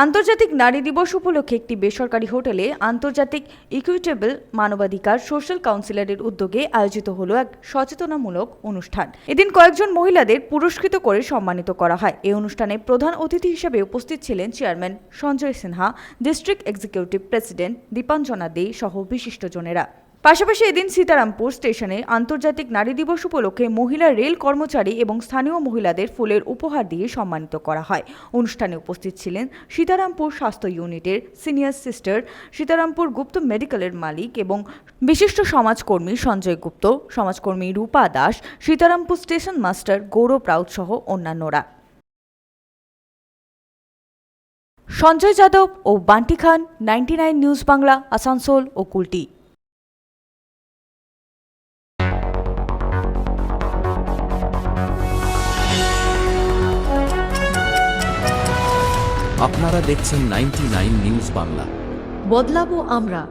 আন্তর্জাতিক নারী দিবস উপলক্ষে একটি বেসরকারি হোটেলে আন্তর্জাতিক ইকুইটেবল মানবাধিকার সোশ্যাল কাউন্সিলের উদ্যোগে আয়োজিত হলো এক সচেতনামূলক অনুষ্ঠান। এদিন কয়েকজন মহিলাদের পুরস্কৃত করে সম্মানিত করা হয়। এই অনুষ্ঠানে প্রধান অতিথি হিসেবে উপস্থিত ছিলেন chairman Sanjay Sinha, district executive president Dipanjana De সহ বিশিষ্টজনেরা। পাশাপাশি এদিন সীতারামপুর স্টেশনে আন্তর্জাতিক নারী দিবস উপলক্ষে মহিলা রেল কর্মচারী এবং স্থানীয় মহিলাদের ফুলের উপহার দিয়ে সম্মানিত করা হয়। অনুষ্ঠানে উপস্থিত ছিলেন সীতারামপুর স্বাস্থ্য ইউনিটের সিনিয়র সিস্টার, সীতারামপুর গুপ্ত মেডিকেলের মালিক এবং বিশিষ্ট সমাজকর্মী সঞ্জয় গুপ্ত, সমাজকর্মী রূপা দাস, সীতারামপুর স্টেশন মাস্টার গৌরব রাউত সহ অন্যান্যরা। সঞ্জয় যাদব ও বান্টি খান, 99 নিউজ বাংলা, আসানসোল ও কুলটি। আপনারা দেখছেন 99 নিউজ বাংলা। বদলাবো আমরা।